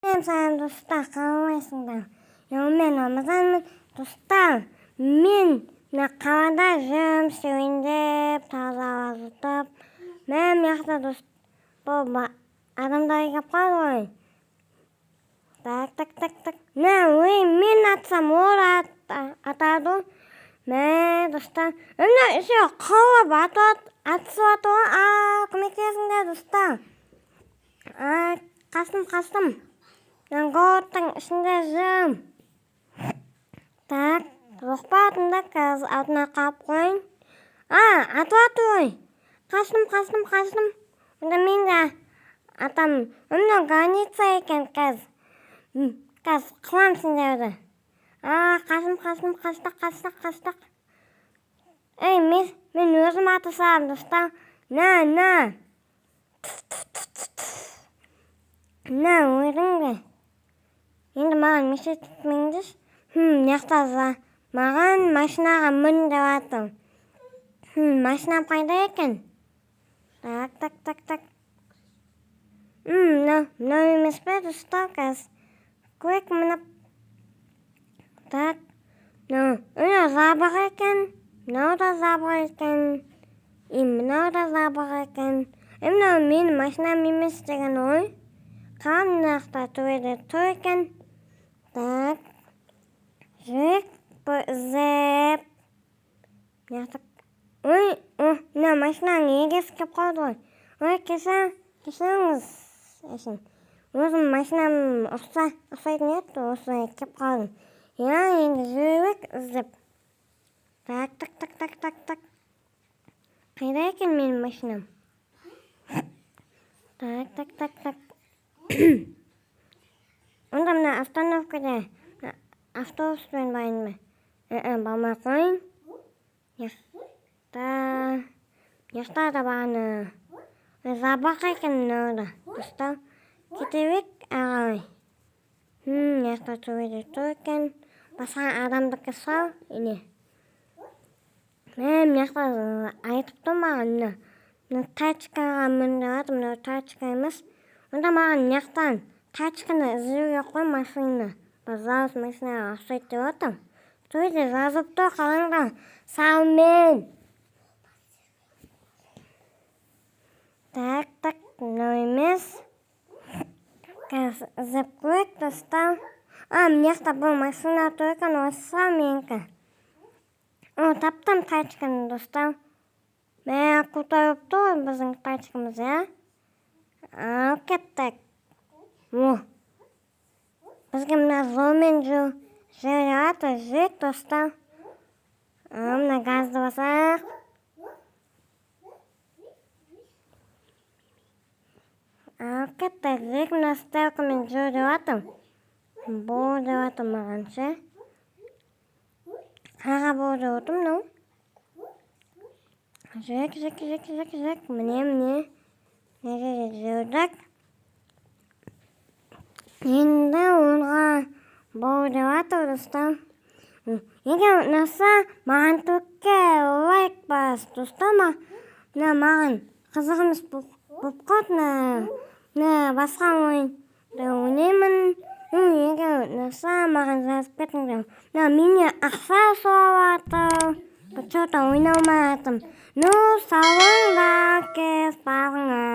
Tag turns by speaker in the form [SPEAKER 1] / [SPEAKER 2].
[SPEAKER 1] Сәлем достар, қалайсыңдар? Мен Рамазанмын. Достар, мен қалада жүрмін, серуендеп, таза ауа жұтып. Мен мияқта бұл адамдар келіп қалды ғой. Так. Мен атсам, ол атады. Мен достар, еще қалып атысып атыр. Көмектесіңдер достар. Қастым. Мен ғоттың ішінде жүрмін. Так, жоқ па атында қазір атына қалып қойын. Атып ғой. Қастым. Онда мен де атам. Граница екен қазір. Қазір қылам сендерді. Қастық. Мен өзім атысам, достар. На. Ойдың. Енді маған мешет етмеңдіш. Яқтаза. Маған машинаға мін деп атым. Машинам қайда екен? Так. Мынау емес пе, достар, қазір. Көк мініп. Так. Мынау забыр екен. Мынау да забыр екен. Мынау да забыр екен. Мынау менің машинам емес деген ой. Қамнақта төреде тұр екен. Так. Жүрек зеп. Мына машинаның егесі кеп қалды ғой. Кешіріңіз. Өзім машинам ұқсайтын еді, осы кеп қалдым. Енді жүрек зеп. Так. Қайда екен менің машинам? Так. Онда мына остановкада автобуспен барайын ба? Бармай қойын. Яқта да баны. Забақ екен мынау. Достар, кетебек ағай. Яқта төреде тұр екен. Басқа адамдікі сау. Мен яқта айтыпты маған. Тачкаға міндірат, мынау тачка емес. Онда маған яқтан тачканы іздеуге қой машина. Базалыс машинаға ұқсайды деп отыр. Төреде жазып тұр, қалаңдар. Салмен. Так, мынау емес. Қазір іздеп көрейік, достар. Мияқта бұл машина тұр екен, осы менікі. Таптым тачканы, достар. Мен көтеріп тұр біздің тачкамыз, кеттік. Бізге мына жолмен жүріп достар. Мына газды басақ. Кеттік, мына стрелкамен жүріп атым. Бұл деп атым маған ше. Қаға бұл деп отым, ну. Жүрек. Міне. Неге жүрдік. Енді онға бұл деп атыр, достар. Егер ұнаса, маған төкке лайк бас, достар. Маған қызығымыз болып қойды. Басқа ойынды ойнаймын. Егер ұнаса, маған жазып кетіңдер. Мене ақша сұлап атыр. Бұчота ойнамай атым. Салыңдар, кес бағыңа.